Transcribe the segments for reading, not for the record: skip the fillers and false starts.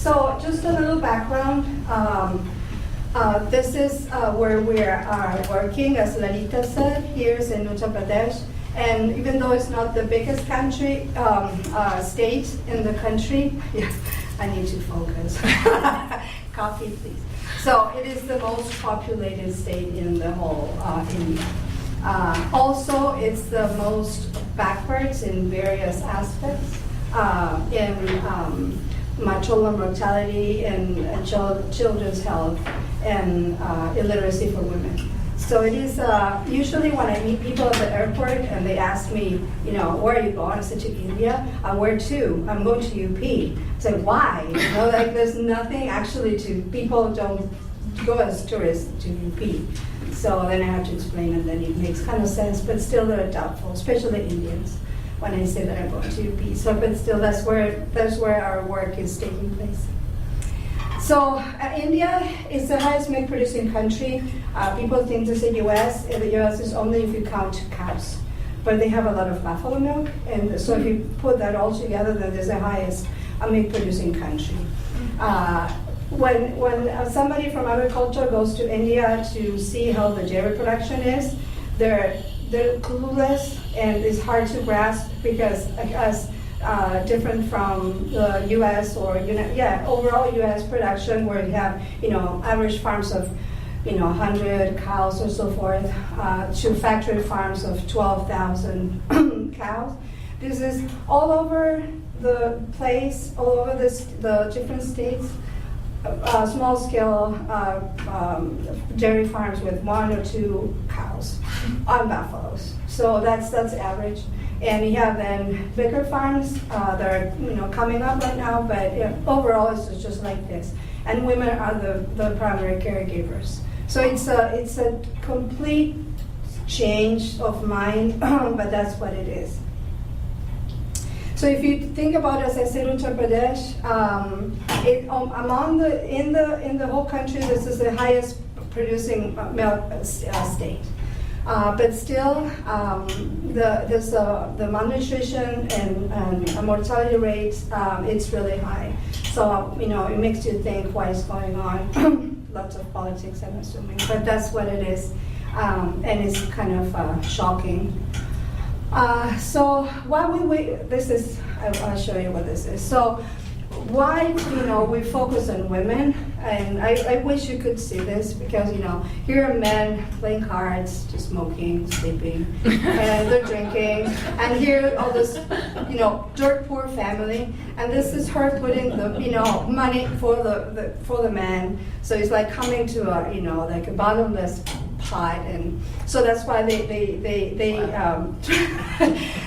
So just a little background. This is where we are working, as Lalita said, here is in Uttar Pradesh. And even though it's not the biggest country, state in the country, yes, I need to focus. Coffee, please. So it is the most populated state in the whole India. Also, it's the most backwards in various aspects, in maternal mortality and children's health and illiteracy for women. So it is, usually when I meet people at the airport and they ask me, where are you going? I said, to India. Where to? I'm going to UP. I said, why? There's nothing actually people don't go as tourists to UP. So then I have to explain it, then it makes kind of sense, but still they're doubtful, especially Indians, when I say that I'm going to UP. So, but still that's where our work is taking place. So India is the highest milk producing country. People think this is US. The US is only if you count cows. But they have a lot of buffalo milk. And so if you put that all together, then there's the highest milk producing country. When somebody from agriculture goes to India to see how the dairy production is, they're clueless, and it's hard to grasp because as different from the U.S. or overall U.S. production, where you have average farms of 100 cows or so forth, to factory farms of 12,000 cows. This is all over the place, all over the different states. Small scale dairy farms with 1 or 2 cows on buffaloes. So that's average. And you have then bigger farms that are coming up right now, but overall it's just like this. And women are the primary caregivers. So it's a complete change of mind, but that's what it is. So if you think about, as I said, Uttar Pradesh, in the whole country, this is the highest producing milk state. But still, the malnutrition and mortality rates, it's really high. So it makes you think what is going on. Lots of politics, I'm assuming, but that's what it is, and it's kind of shocking. So why I'll show you what this is. So why, we focus on women, and I wish you could see this, because, here are men playing cards, just smoking, sleeping, and they're drinking, and here all this, dirt poor family, and this is her putting the, money for the man, so it's like coming to a, like a bottomless pot, and so that's why they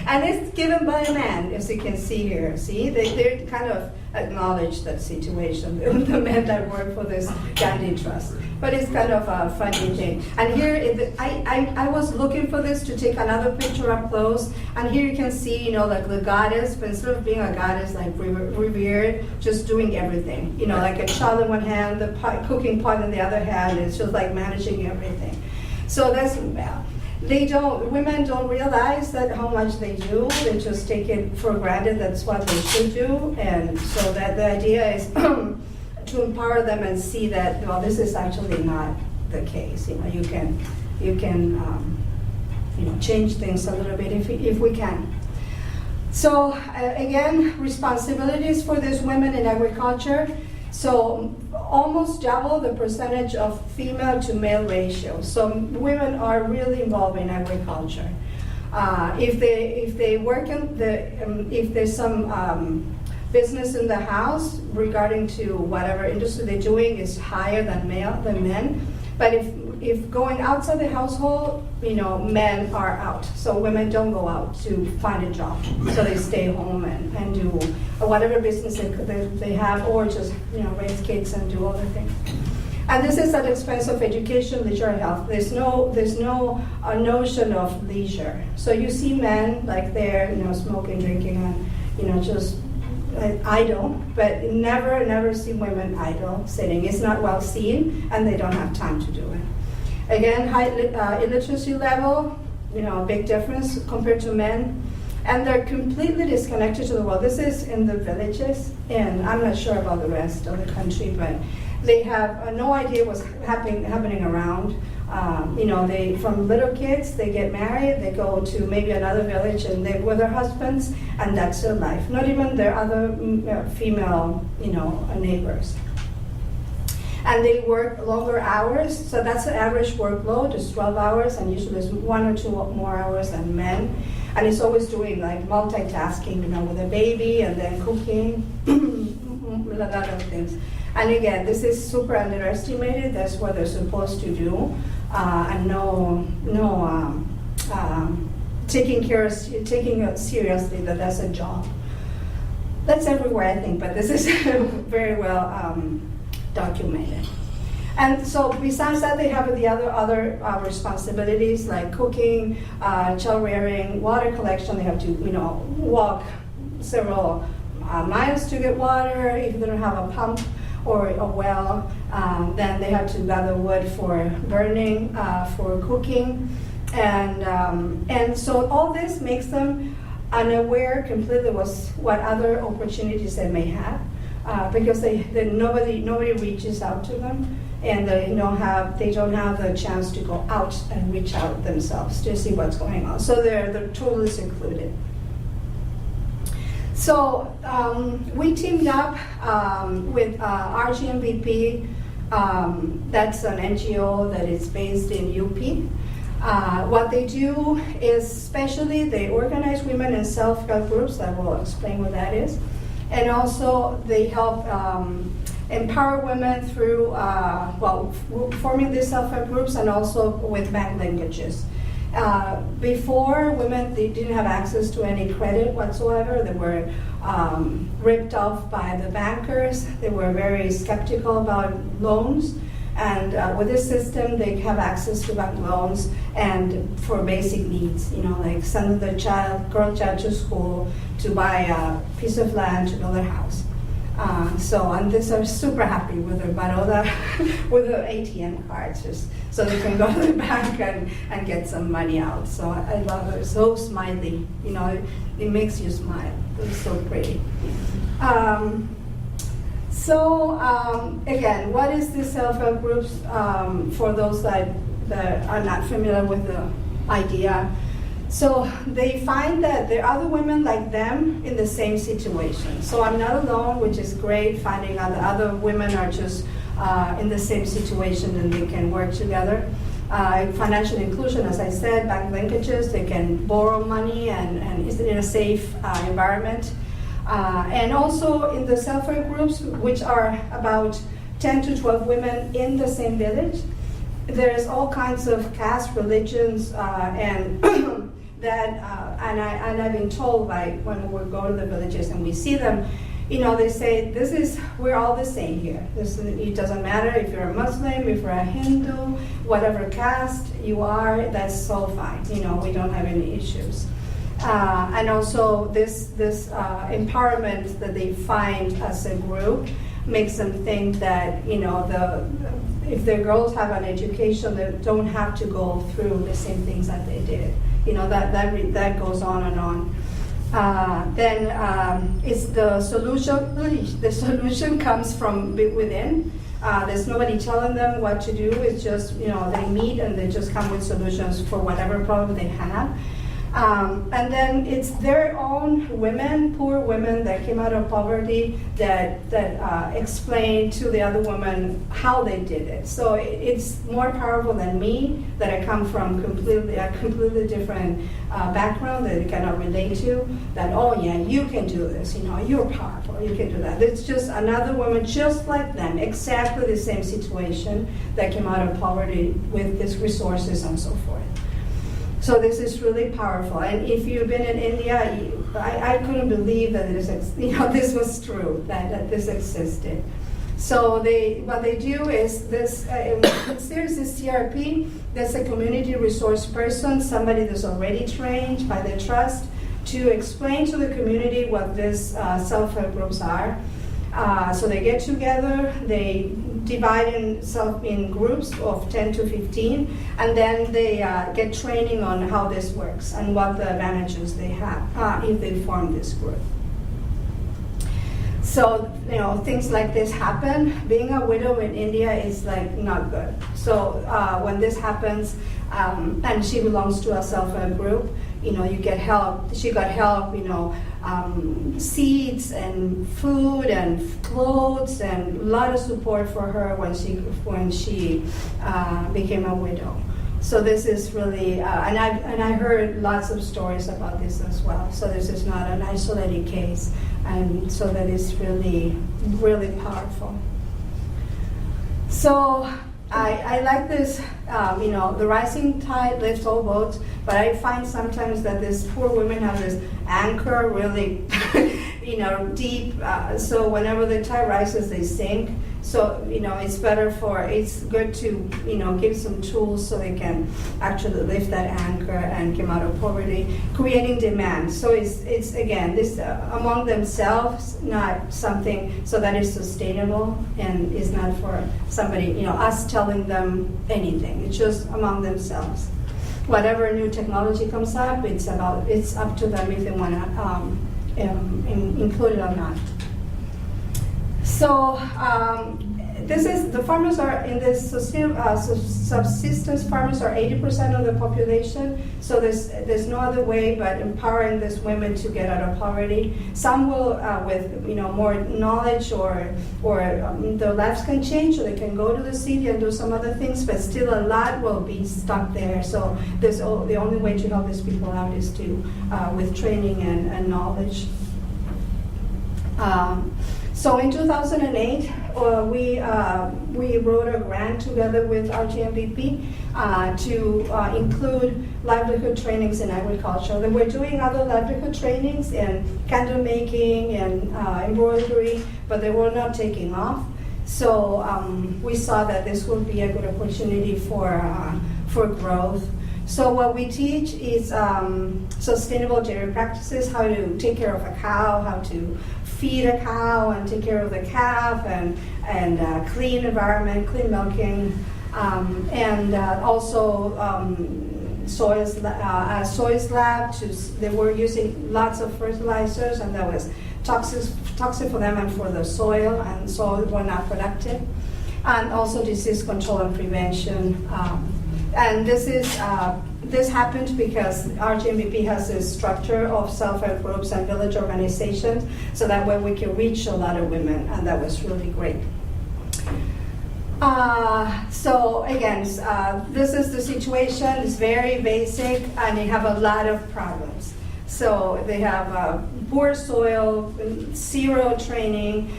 and it's given by a man, as you can see here. See, they kind of acknowledge that situation, the men that work for this Gandhi Trust. But it's kind of a funny thing. And here, I was looking for this to take another picture up close, and here you can see, like the goddess, but instead of being a goddess, like revered, just doing everything. Like a child in one hand, the cooking pot in the other hand, it's just like managing everything. So that's, women don't realize that how much they do. They just take it for granted. That's what they should do. And so that the idea is to empower them and see that, well, this is actually not the case. You can change things a little bit if we can. So again, responsibilities for these women in agriculture. So almost double the percentage of female to male ratio. So women are really involved in agriculture. If they work in if there's some business in the house regarding to whatever industry they're doing is higher than men. But if going outside the household, men are out. So women don't go out to find a job. So they stay home and do whatever business they have, or just raise kids and do other things. And this is at the expense of education, leisure, and health. There's no notion of leisure. So you see men like they're smoking, drinking, and just idle, but never see women idle, sitting. It's not well seen, and they don't have time to do it. Again, high illiteracy level, big difference compared to men. And they're completely disconnected to the world. This is in the villages, and I'm not sure about the rest of the country, but they have no idea what's happening around. They from little kids, they get married, they go to maybe another village and live with their husbands, and that's their life. Not even their other female, neighbors. And they work longer hours, so that's the average workload is 12 hours, and usually there's 1 or 2 more hours than men. And it's always doing like multitasking, with a baby and then cooking, a lot of things. And again, this is super underestimated. That's what they're supposed to do, and taking it seriously that that's a job. That's everywhere, I think, but this is very well documented. And so besides that, they have the other responsibilities like cooking, child rearing, water collection. They have to, walk several miles to get water. If they don't have a pump or a well, then they have to gather wood for burning, for cooking. And so all this makes them unaware completely was what other opportunities they may have, because nobody reaches out to them, and they don't have the chance to go out and reach out themselves to see what's going on. So they're totally secluded. So we teamed up with RGMVP. That's an NGO that is based in UP. What they do is, especially, they organize women in self-help groups. I will explain what that is. And also, they help empower women through, forming these self-help groups, and also with bank linkages. Before, women, they didn't have access to any credit whatsoever. They were ripped off by the bankers. They were very skeptical about loans. And with this system, they have access to bank loans and for basic needs, like send their girl child to school, to buy a piece of land, to build a house. And this are super happy with their Baroda, with their ATM cards, so they can go to the bank and get some money out. So I love it. So smiley, it makes you smile. It's so pretty. Again, what is the self-help groups for those that are not familiar with the idea? So they find that there are other women like them in the same situation. So I'm not alone, which is great, finding out that other women are just in the same situation and they can work together. Financial inclusion, as I said, bank linkages, they can borrow money and is in a safe environment. And also in the self-help groups, which are about 10 to 12 women in the same village, there's all kinds of caste, religions, and I've been told, like, when we go to the villages and we see them, they say, we're all the same here. It doesn't matter if you're a Muslim, if you're a Hindu, whatever caste you are, that's so fine. We don't have any issues. And also this empowerment that they find as a group makes them think that, if their girls have an education, they don't have to go through the same things that they did. That goes on and on. Then it's the solution. The solution comes from within. There's nobody telling them what to do. It's just, they meet and they just come with solutions for whatever problem they have. And then it's their own women, poor women that came out of poverty that explain to the other women how they did it. So it's more powerful than me, that I come from a completely different background that they cannot relate to, that, oh yeah, you can do this, you're powerful, you can do that. It's just another woman just like them, exactly the same situation, that came out of poverty with these resources and so forth. So this is really powerful. And if you've been in India, I couldn't believe that this was true, that this existed. So what they do is this. There's this CRP. That's a community resource person, somebody that's already trained by the trust to explain to the community what these self-help groups are. So they get together, they divide in groups of 10 to 15, and then they get training on how this works and what the advantages they have if they form this group. So, things like this happen. Being a widow in India is like not good. So when this happens, and she belongs to a self-help group, you get help. She got help, seeds and food and clothes and a lot of support for her when she became a widow. So this is really, and I heard lots of stories about this as well. So this is not an isolated case, and so that is really, really powerful. So I like this, the rising tide lifts all boats, but I find sometimes that these poor women have this anchor really, deep, so whenever the tide rises, they sink. So, it's good to, give some tools so they can actually lift that anchor and come out of poverty, creating demand. So it's again, this among themselves, not something so that is sustainable and is not for somebody, us telling them anything. It's just among themselves. Whatever new technology comes up, it's up to them if they want to include it or not. So the farmers are in this subsistence farmers are 80% of the population. So there's no other way but empowering these women to get out of poverty. Some will with more knowledge or their lives can change, or they can go to the city and do some other things. But still, a lot will be stuck there. So the only way to help these people out is to with training and knowledge. So in 2008, we wrote a grant together with RGMBP to include livelihood trainings in agriculture. Then we're doing other livelihood trainings in candle making and embroidery, but they were not taking off. So we saw that this would be a good opportunity for growth. So what we teach is sustainable dairy practices, how to take care of a cow, how to feed a cow and take care of the calf, and clean environment, clean milking, and also soils lab. They were using lots of fertilizers, and that was toxic for them and for the soil, and soil were not productive. And also disease control and prevention. And this happened because RGMBP has this structure of self-help groups and village organizations, so that way we can reach a lot of women, and that was really great. So again, this is the situation. It's very basic, and they have a lot of problems. So they have poor soil, zero training,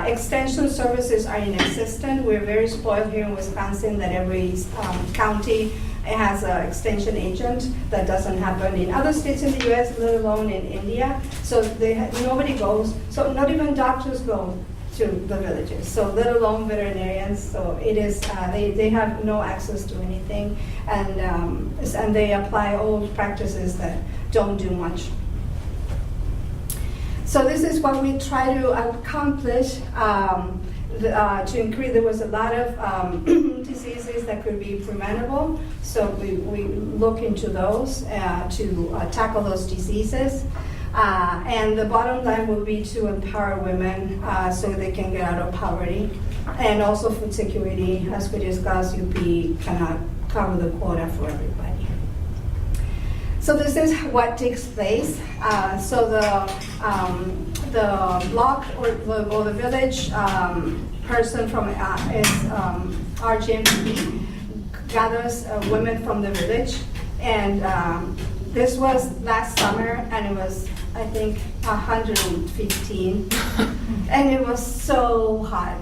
extension services are inexistent. We're very spoiled here in Wisconsin that every county has an extension agent. That doesn't happen in other states in the U.S., let alone in India. So nobody goes, so not even doctors go to the villages, so let alone veterinarians. So it is, they have no access to anything, and they apply old practices that don't do much. So this is what we try to accomplish to increase. There was a lot of diseases that could be preventable, so we look into those to tackle those diseases. And the bottom line will be to empower women so they can get out of poverty, and also food security. As we discussed, UP cannot cover the quota for everybody. So this is what takes place. So the block or the village person from RGMBP gathers women from the village, and this was last summer, and it was, I think, 115, and it was so hot,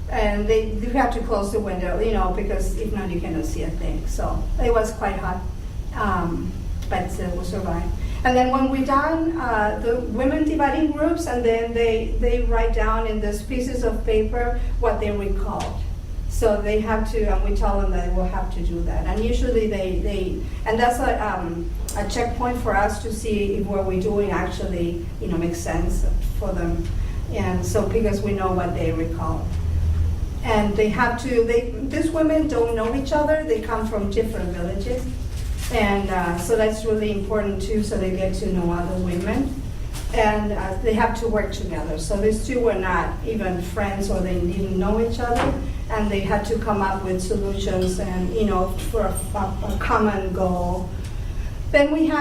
and you have to close the window, because if not, you cannot see a thing. So it was quite hot, but still we survived. And then when we're done, the women divide in groups, and then they write down in these pieces of paper what they recalled. So they have to, and we tell them that they will have to do that. And usually and that's a checkpoint for us to see if what we're doing actually, makes sense for them. And so because we know what they recall. And they have to, these women don't know each other, they come from different villages. And so that's really important too, so they get to know other women. And they have to work together. So these two were not even friends, or they didn't know each other. And they had to come up with solutions and, for a common goal. Then we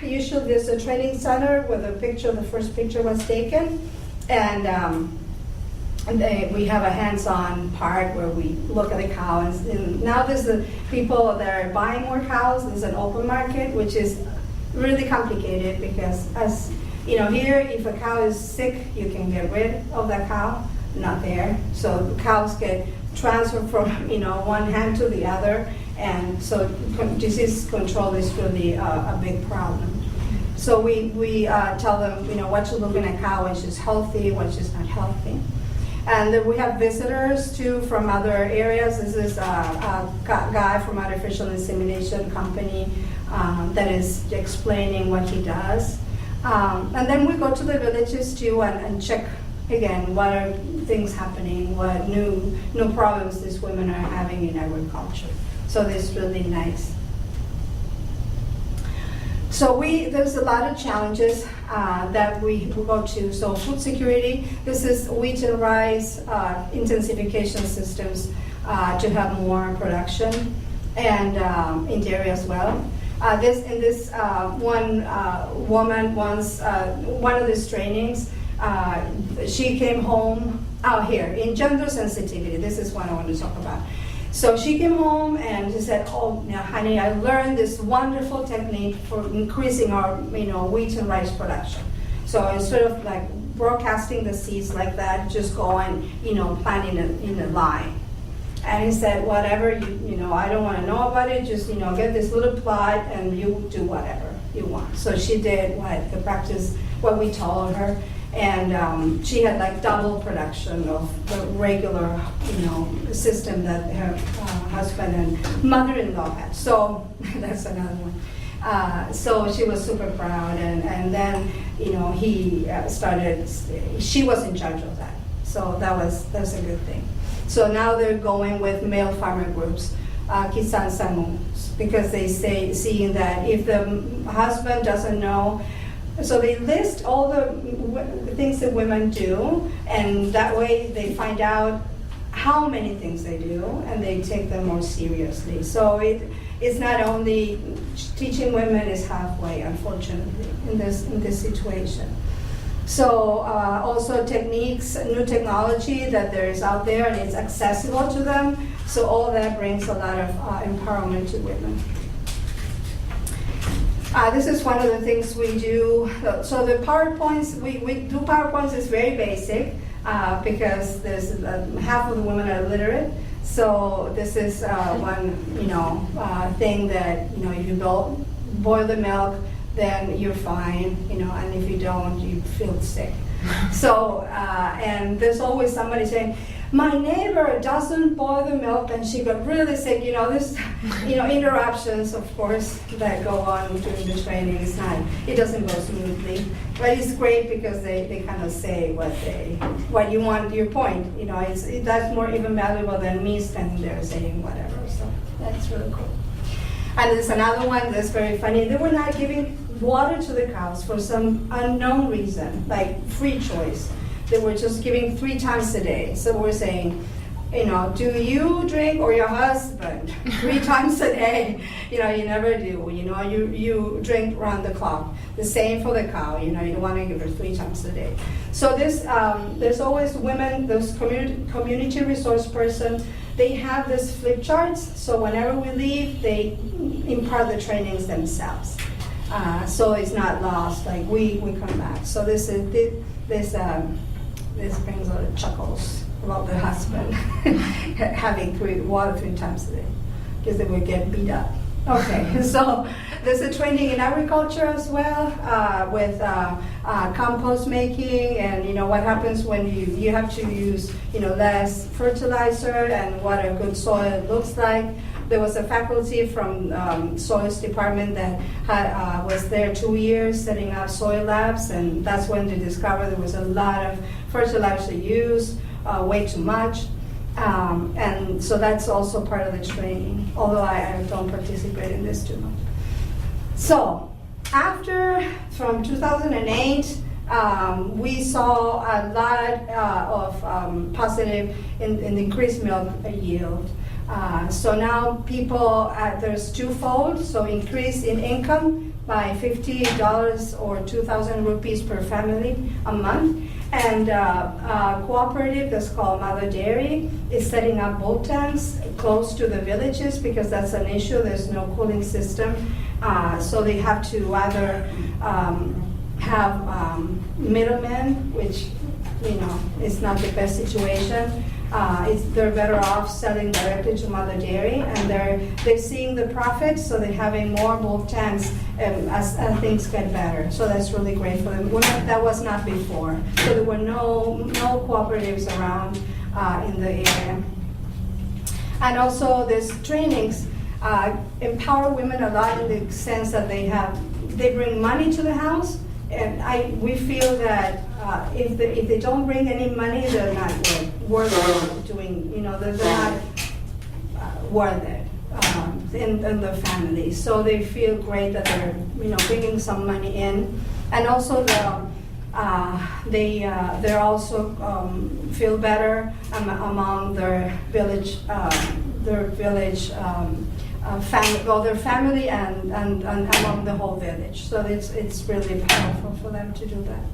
usually there's a training center where the first picture was taken. And we have a hands-on part where we look at the cows. And now there's the people that are buying more cows. There's an open market, which is really complicated because here, if a cow is sick, you can get rid of that cow. Not there. So the cows get transferred from one hand to the other, and so disease control is really a big problem. So we tell them what to look in a cow, which is healthy, which is not healthy. And then we have visitors too from other areas. This is a guy from artificial insemination company that is explaining what he does. And then we go to the villages too and check again what are things happening, what new problems these women are having in agriculture. So this is really nice. So there's a lot of challenges that we go to. So food security, this is wheat and rice intensification systems to have more production, and in dairy as well. One woman once, one of these trainings, she came home out here in gender sensitivity. This is what I want to talk about. So she came home and she said, "Oh, now, honey, I learned this wonderful technique for increasing our, wheat and rice production. So instead of like broadcasting the seeds like that, just go and, plant in a line." And he said, "Whatever, I don't want to know about it. Just, get this little plot and you do whatever you want." So she did what we told her. And she had like double production of the regular, system that her husband and mother-in-law had. So that's another one. So she was super proud, and then he started. She was in charge of that, so that's a good thing. So now they're going with male farmer groups, Kisan Samus, because they seeing that if the husband doesn't know. So they list all the things that women do, and that way they find out how many things they do, and they take them more seriously. So it's not only teaching women is halfway, unfortunately, in this situation. So also techniques, new technology that there is out there, and it's accessible to them. So all that brings a lot of empowerment to women. This is one of the things we do. So the PowerPoints, we do PowerPoints is very basic because there's half of the women are illiterate. So this is one thing that if you boil the milk, then you're fine, and if you don't, you feel sick. So and there's always somebody saying, "My neighbor doesn't boil the milk and she got really sick." This interruptions, of course, that go on during the training. It doesn't go smoothly, but it's great because they kind of say what you want, your point. That's more even valuable than me standing there saying whatever. So that's really cool. And there's another one that's very funny. They were not giving water to the cows for some unknown reason, like free choice. They were just giving 3 times a day. So we're saying, do you drink, or your husband 3 times a day? You never do. You drink around the clock. The same for the cow. You don't want to give her 3 times a day. So there's always women, those community resource person. They have this flip charts. So whenever we leave, they impart the trainings themselves. So it's not lost. Like we come back. So this brings a lot of chuckles about the husband having water 3 times a day because they would get beat up. Okay, so there's a training in agriculture as well with compost making, and what happens when you have to use less fertilizer, and what a good soil looks like. There was a faculty from soils department that was there 2 years setting up soil labs, and that's when they discovered there was a lot of fertilizer used, way too much. And so that's also part of the training, although I don't participate in this too much. So from 2008, we saw a lot of positive in increased milk yield. So now people, there's twofold, so increase in income by $50 or 2,000 rupees per family a month. And cooperative that's called Mother Dairy is setting up bulk tanks close to the villages because that's an issue. There's no cooling system. So they have to either have middlemen, which is not the best situation. They're better off selling directly to Mother Dairy, and they're seeing the profits, so they're having more bulk tanks as things get better. So that's really great for them. That was not before. So there were no cooperatives around in the area. And also these trainings empower women a lot in the sense that they bring money to the house, and we feel that if they don't bring any money, they're not worth doing. They're not worth it in the family. So they feel great that they're bringing some money in, and also they also feel better among their village their family and among the whole village. So it's really powerful for them to do that.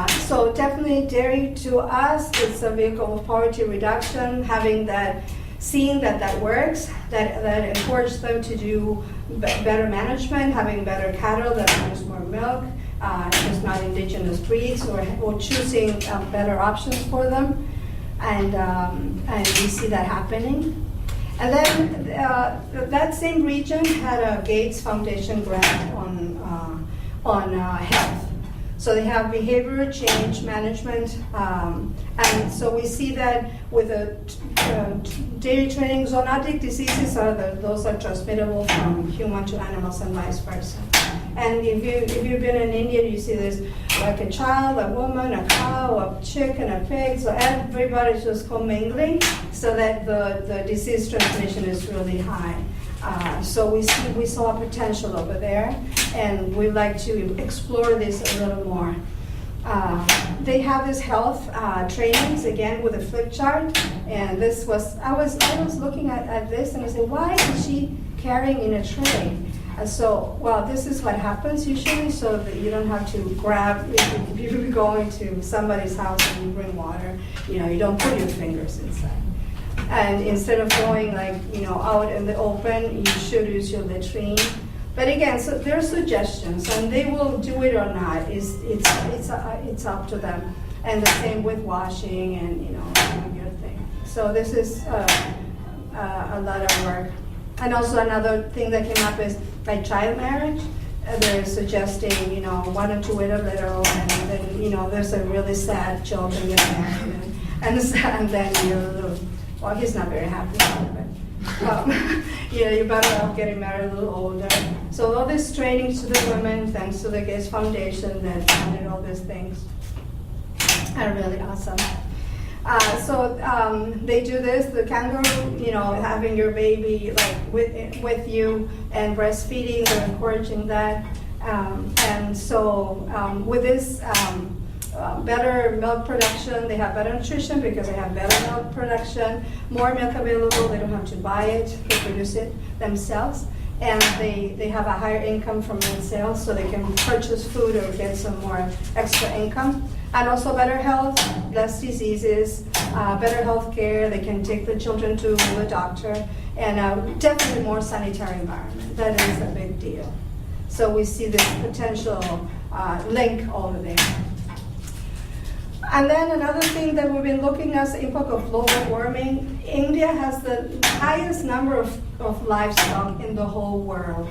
So definitely dairy to us is a vehicle of poverty reduction, seeing that works, that encourages them to do better management, having better cattle that produce more milk, just not indigenous breeds, or choosing better options for them. And we see that happening. And then that same region had a Gates Foundation grant on health. So they have behavioral change management, and so we see that with the dairy training, zoonotic diseases those are transmittable from human to animals and vice versa. And if you've been in India, you see there's like a child, a woman, a cow, a chicken, a pig, so everybody's just commingling, so that the disease transmission is really high. So we saw potential over there, and we'd like to explore this a little more. They have this health trainings again with a flip chart, and this was I was looking at this and I said, why is she carrying in a tray? This is what happens usually, so that you don't have to grab. If you're going to somebody's house and you bring water, you don't put your fingers inside. And instead of going out in the open, you should use your latrine. But again, so there are suggestions, and they will do it or not. It's up to them. And the same with washing and doing your thing. So this is a lot of work. And also another thing that came up is like child marriage. They're suggesting, why don't you wait a little, and then there's a really sad children get married, and then you're a little. Well, he's not very happy about it. You're better off getting married a little older. So all this training to the women, thanks to the Gates Foundation that funded all these things, are really awesome. They do this, the kangaroo, having your baby with you and breastfeeding, they're encouraging that. With this better milk production, they have better nutrition because they have better milk production, more milk available, they don't have to buy it, they produce it themselves. And they have a higher income from milk sales, so they can purchase food or get some more extra income. And also better health, less diseases, better health care, they can take the children to the doctor, and definitely more sanitary environment. That is a big deal. So we see this potential link over there. And then another thing that we've been looking at is the impact of global warming. India has the highest number of livestock in the whole world.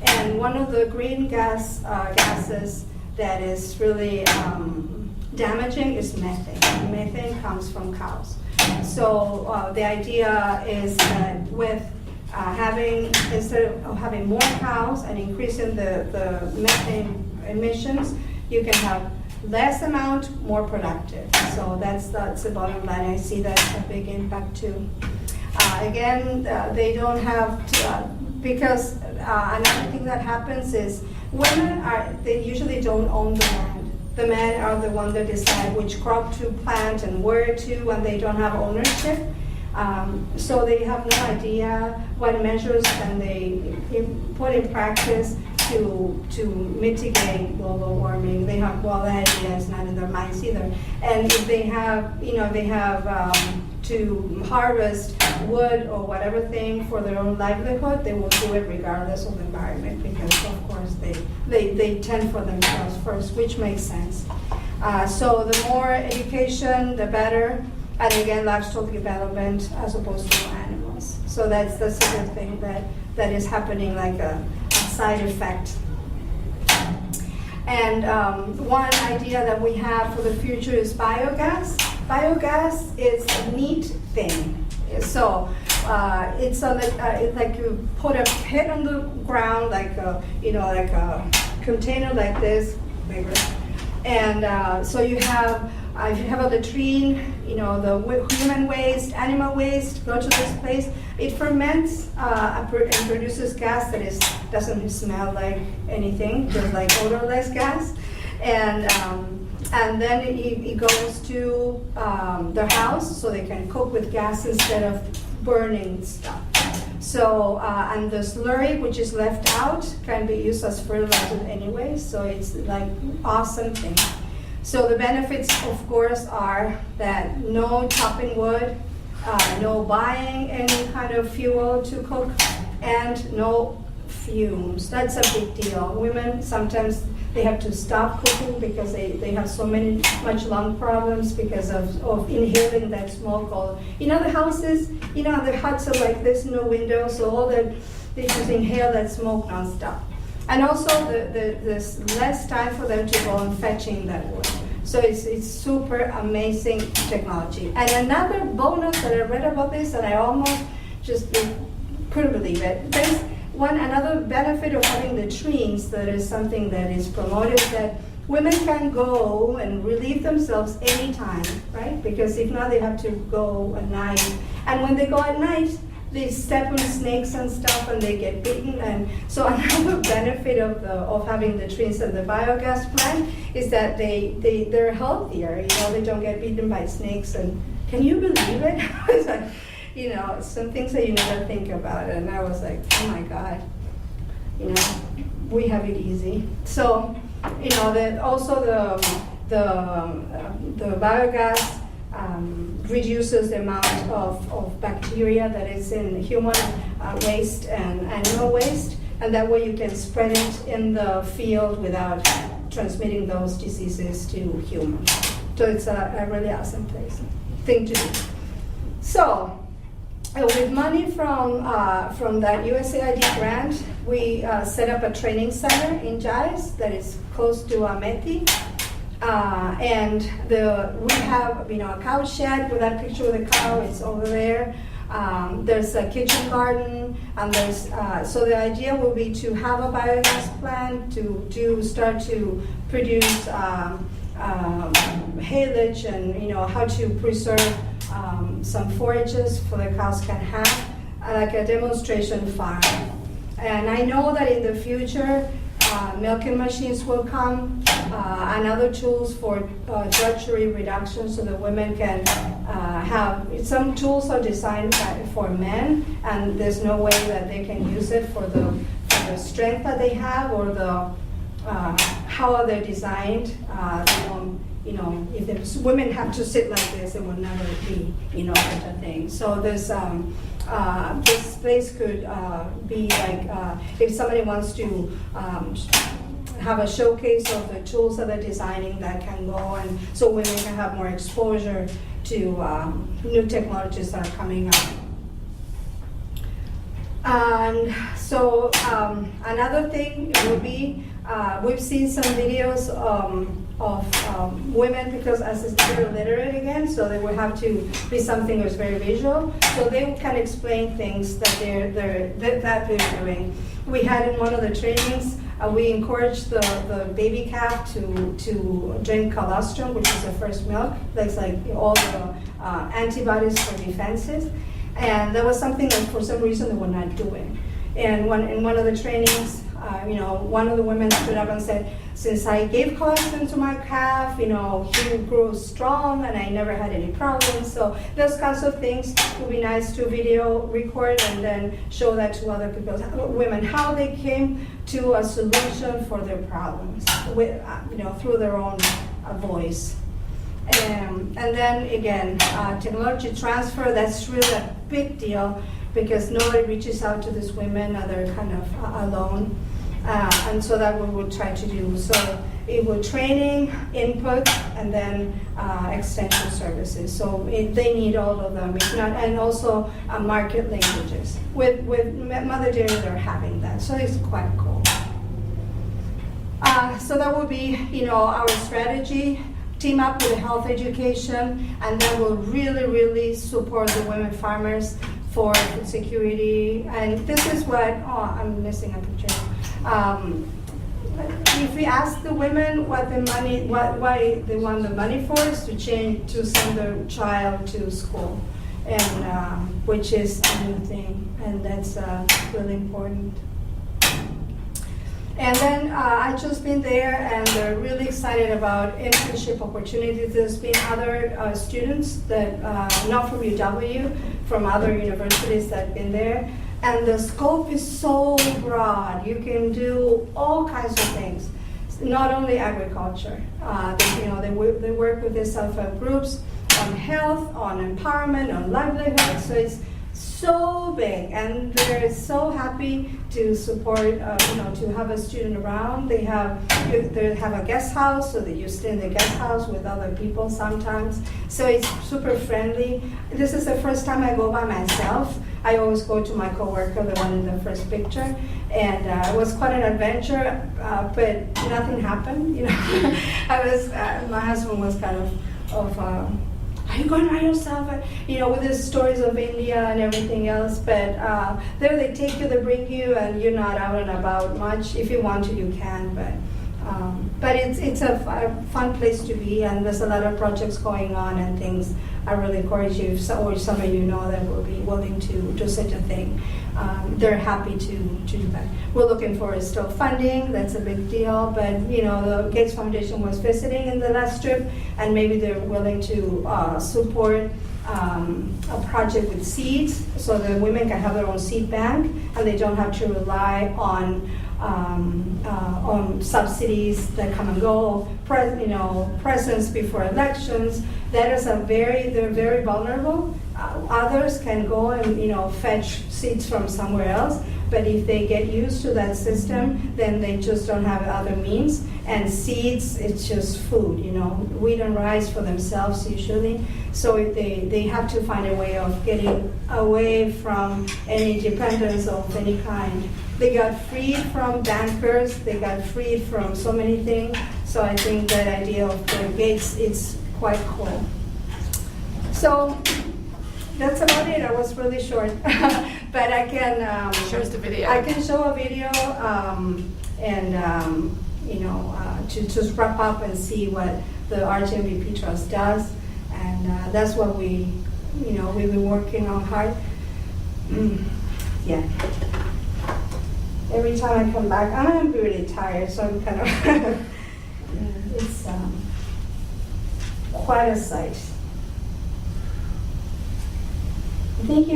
And one of the green gases that is really damaging is methane. Methane comes from cows. So the idea is that with instead of having more cows and increasing the methane emissions, you can have less amount, more productive. So that's the bottom line. I see that's a big impact too. Again, they don't have to, because another thing that happens is women they usually don't own the land. The men are the ones that decide which crop to plant and where to, and they don't have ownership. So they have no idea what measures can they put in practice to mitigate global warming. They have, well, that idea is not in their minds either. And if they have, to harvest wood or whatever thing for their own livelihood, they will do it regardless of the environment, because of course they tend for themselves first, which makes sense. So the more education, the better. And again, livestock development as opposed to animals. So that's a good thing that is happening, like a side effect. And one idea that we have for the future is biogas. Biogas is a neat thing. So it's like you put a pit on the ground, like a container like this, bigger. And so you have a latrine, the human waste, animal waste, go to this place. It ferments and produces gas that doesn't smell like anything, just like odorless gas. And then it goes to their house, so they can cook with gas instead of burning stuff. So, and the slurry, which is left out, can be used as fertilizer anyway, so it's like awesome thing. So the benefits, of course, are that no chopping wood, no buying any kind of fuel to cook, and no fumes. That's a big deal. Women sometimes they have to stop cooking because they have so much lung problems because of inhaling that smoke. Or, the houses, the huts are like this, no windows, so all that they just inhale that smoke nonstop. And also there's less time for them to go and fetching that wood. So it's super amazing technology. And another bonus that I read about this, and I almost just couldn't believe it. There's another benefit of having latrines that is something that is promoted, that women can go and relieve themselves anytime, right? Because if not, they have to go at night. And when they go at night, they step on snakes and stuff, and they get bitten. And so another benefit of having the latrines and the biogas plant is that they're healthier. They don't get bitten by snakes. And can you believe it? It's like, some things that you never think about. And I was like, oh my God, we have it easy. So, also the biogas reduces the amount of bacteria that is in human waste and animal waste, and that way you can spread it in the field without transmitting those diseases to humans. So it's a really awesome thing to do. So, with money from that USAID grant, we set up a training center in Jais that is close to Ameti. And we have a cow shed with that picture of the cow. It's over there. There's a kitchen garden, and so the idea will be to have a biogas plant to start to produce haylage and how to preserve some forages for the cows can have, like a demonstration farm. And I know that in the future, milking machines will come, and other tools for drudgery reduction, so that women can have. Some tools are designed for men, and there's no way that they can use it for the strength that they have, or how they're designed. If the women have to sit like this, it will never be, such a thing. So there's this place could be like, if somebody wants to have a showcase of the tools that they're designing that can go, and so women can have more exposure to new technologies that are coming up. And so another thing would be, we've seen some videos women, because as they're illiterate again, so they would have to be something that's very visual. So they can explain things that they're doing. We had in one of the trainings, we encouraged the baby calf to drink colostrum, which is the first milk. That's like all the antibodies for defenses. And that was something that for some reason they were not doing. And in one of the trainings, one of the women stood up and said, since I gave colostrum to my calf, he grew strong and I never had any problems. So those kinds of things would be nice to video record and then show that to other people, women, how they came to a solution for their problems with, through their own voice. And then again, technology transfer, that's really a big deal because nobody reaches out to these women, they're kind of alone. And so that we will try to do. So it will training, input, and then extension services. So they need all of them. If not, and also market languages. With Mother Dairy, they're having that. So it's quite cool. So that will be, our strategy. Team up with health education, and then we'll really, really support the women farmers for food security. And this is what, I'm missing a picture. If we ask the women what the money, why they want the money for, is to send their child to school, and which is a new thing, and that's really important. And then I've just been there, and they're really excited about internship opportunities. There's been other students that, not from UW, from other universities that have been there. And the scope is so broad. You can do all kinds of things, not only agriculture. They work with these self-help groups on health, on empowerment, on livelihood. So it's so big, and they're so happy to support, to have a student around. They have a guest house, so that you stay in the guest house with other people sometimes. So it's super friendly. This is the first time I go by myself. I always go to my coworker, the one in the first picture, and it was quite an adventure, but nothing happened. My husband was kind of are you going by yourself? With the stories of India and everything else. But there they take you, they bring you, and you're not out and about much. If you want to, you can. But it's a fun place to be, and there's a lot of projects going on and things. I really encourage you, or some of you know that will be willing to do such a thing. They're happy to do that. We're looking for still funding. That's a big deal. But the Gates Foundation was visiting in the last trip, and maybe they're willing to support a project with seeds, so the women can have their own seed bank, and they don't have to rely on subsidies that come and go, presents before elections. They're very vulnerable. Others can go and fetch seeds from somewhere else, but if they get used to that system, then they just don't have other means. And seeds, it's just food, wheat and rice for themselves usually. So they have to find a way of getting away from any dependence of any kind. They got freed from bankers, they got freed from so many things. So I think that idea of the Gates, it's quite cool. So that's about it. I was really short, but I can show us the video. I can show a video, to just wrap up and see what the RGMVP Trust does, and that's what we've been working on hard. Yeah. Every time I come back, I'm really tired, so I'm kind of it's quite a sight. I think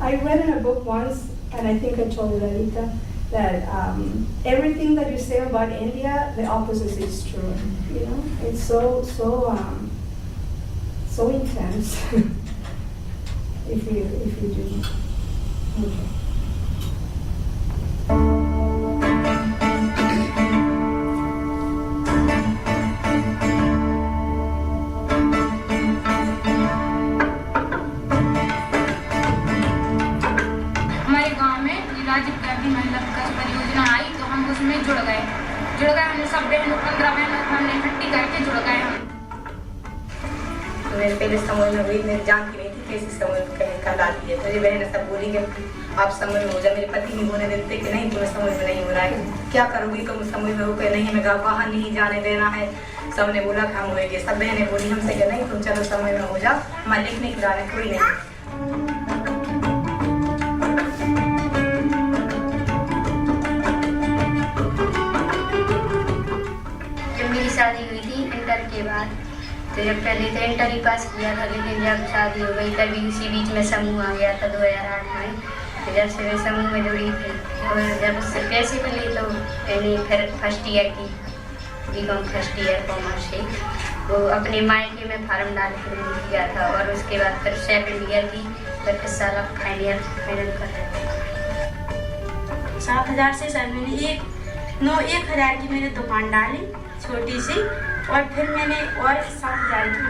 I read in a book once, and I think I told you, Lalita, that everything that you say about India, the opposite is true. It's so intense. if you do. Okay. Rajiv Gandhi महिला विकास परियोजना आई तो हम उसमें जुड़ गए गए, हमने सब बहनों 15 बहनों हमने इकट्ठी करके जुड़ गए हम। तो मेरे पहले समूह में हुई, मेरी जानती नहीं थी कैसे समूह का डाली है। मेरी बहन सब बोली कि आप समूह में हो जाए। मेरे पति नहीं होने देते कि नहीं तुम्हें समूह में नहीं हो रहा है, क्या करोगी तुम समूह में हो के? नहीं हमें बाहर नहीं जाने देना है। सबने बोला कि हम होंगे, सब बहनें बोली हमसे कि नहीं तुम चलो समूह में हो जाओ, हमारे लिखने की गाने कोई नहीं। जब मेरी शादी हुई थी इंटर के बाद, तो जब पहले तो इंटर ही पास किया था, लेकिन जब शादी हो गई तभी उसी बीच में समूह आ गया था 2008 में। तो जब से मैं समूह में जुड़ी थी और जब उससे पैसे मिले तो मैंने फिर फर्स्ट ईयर की बीकॉम फर्स्ट ईयर कॉमर्स से वो अपने मायके में फार्म डाल कर किया था, और उसके बाद फिर सेकंड ईयर की, फिर इस साल अब फाइनल कर 7,000 से सर मैंने 1,000 की मैंने दुकान डाली छोटी सी, और फिर मैंने और 7,000 की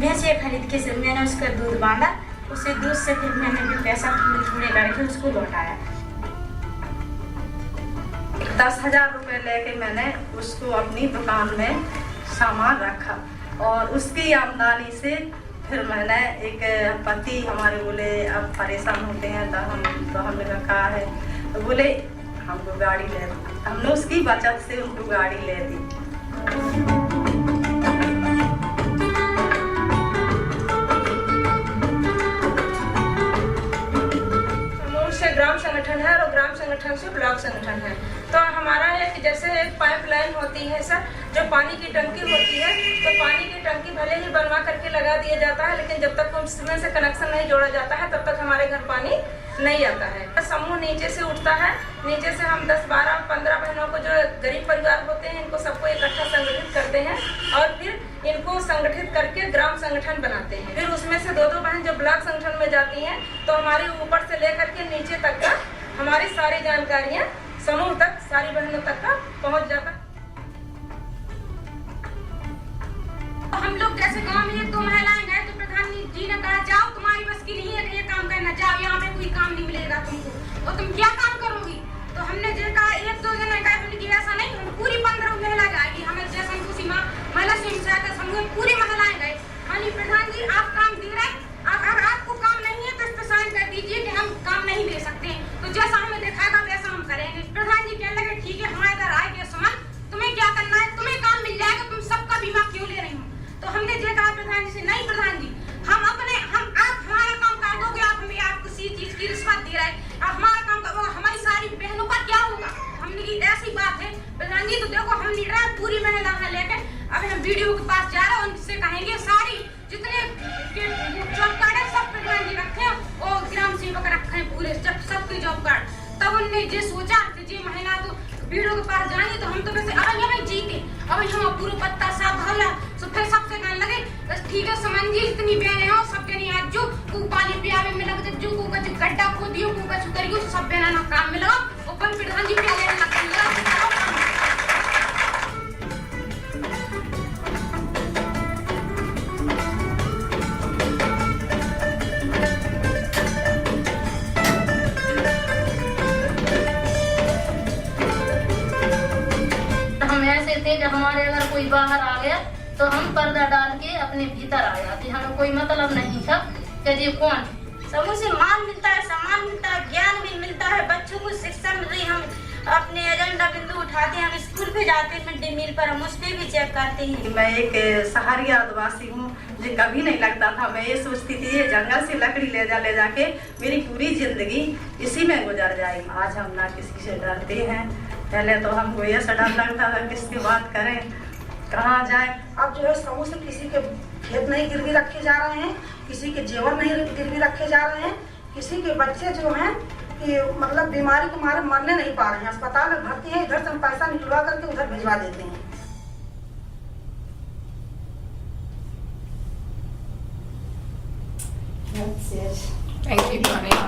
भैंसे खरीद के से मैंने उसका दूध बांधा, उसे दूध से फिर मैंने भी पैसा थोड़े करके उसको लौटाया। 10,000 रुपये लेके मैंने उसको अपनी दुकान में सामान रखा, और उसकी आमदनी से फिर मैंने एक पति हमारे बोले अब परेशान होते हैं तो हमने कहा है, तो बोले हमको गाड़ी ले दी। हमने उसकी बचत से उनको गाड़ी ले दी। ग्राम संगठन है और ग्राम संगठन से ब्लॉक संगठन है। तो हमारा है कि जैसे एक पाइपलाइन होती है सर, जो पानी की टंकी होती है, तो पानी की टंकी भले ही बनवा करके लगा दिया जाता है, लेकिन जब तक उसमें से कनेक्शन नहीं जोड़ा जाता है तब तक हमारे घर पानी नहीं आता है। समूह नीचे से उठता है, नीचे से हम 10, 12, 15 बहनों को जो गरीब परिवार होते हैं इनको सबको इकट्ठा संगठित करते हैं, और फिर इनको संगठित करके ग्राम संगठन बनाते हैं। फिर उसमें से 2-2 बहन जो ब्लॉक संगठन में जाती हैं, तो हमारी ऊपर से लेकर के नीचे तक का हमारी सारी जानकारियाँ समूह तक, सारी बहनों तक का पहुँच जाता। हम लोग जैसे गांव में 1-2 महिलाएं गए तो प्रधान जी ने कहा जाओ तुम्हारी बस की नहीं है कि ये काम करना, जाओ यहाँ पे कोई काम नहीं मिलेगा तुमको, और तुम क्या काम करोगी? तो हमने जो कहा 1-2 जने गए, हमने कि ऐसा नहीं, हम पूरी 15 महिला जाएगी, हमें जैसे खुशी महिला स्वयं सहायता समूह में पूरी महिलाएं गए। हाँ जी प्रधान जी आप काम दे रहे, अगर आपको काम नहीं है तो इस पर साइन कर दीजिए कि हम काम नहीं दे सकते, तो जैसा हमें दिखाएगा वैसा हम करेंगे। प्रधान जी कहने लगे ठीक है हमारे इधर आए के सुमन तुम्हें क्या करना है, तुम्हें काम मिल जाएगा, तुम सबका बीमा क्यों ले रही हो? तो हमने ये कहा प्रधान जी से, नहीं प्रधान जी आप हमारा काम कर दोगे, आप हमें आप किसी चीज की रिश्वत दे रहे हैं, आप हमारा काम करोगे, हमारी सारी बहनों का क्या होगा? हमने की ऐसी बात है प्रधान जी, तो देखो हम लीड रहे पूरी महिला लेके, अब हम वीडियो के पास जा रहे हैं, उनसे कहेंगे सारी जितने जॉब कार्ड है सब प्रधान जी रखे और ग्राम सेवक रखे पूरे सबके जॉब कार्ड। तब उनने ये सोचा कि ये महिला तो वीडियो के पास जाएंगे, तो हम तो वैसे अब यहाँ जीते, अब हम पूरा पत्ता साफ भरला, तो फिर सबसे कहने लगे बस ठीक है समन जी इतनी बहनें हो सब बहनें आज जो पानी पियावे में लग जो गड्ढा खोदियो करियो सब बहना ना काम में लगा, और फिर प्रधान जी प्याले थे कि हमारे अगर कोई बाहर आ गया तो हम पर्दा डाल के अपने भीतर आ जाते, हमें कोई मतलब नहीं था कि ये कौन। समूह से मान मिलता है, सम्मान मिलता है, ज्ञान भी मिलता है, बच्चों को शिक्षा मिल रही, हम अपने एजेंडा बिंदु उठाते हैं, हम स्कूल पे जाते हैं, मिड डे मील पर हम उस पर भी चेक करते हैं। मैं एक शहरी आदिवासी हूँ, मुझे कभी नहीं लगता था, मैं ये सोचती थी ये जंगल से लकड़ी ले जाके मेरी पूरी जिंदगी इसी में गुजर जाएगी। आज हम ना किसी से डरते हैं, पहले तो हमको ये डर लगता था किसकी बात करें, कहाँ जाए। अब जो है समूह से किसी के खेत नहीं गिरवी रखे जा रहे हैं, किसी के जेवर नहीं गिरवी रखे जा रहे हैं, किसी के बच्चे जो हैं कि मतलब बीमारी के मारे मरने नहीं पा रहे हैं, अस्पताल में भर्ती हैं, इधर से हम पैसा निकलवा करके उधर भिजवा देते हैं। That's it. Thank you, Connie.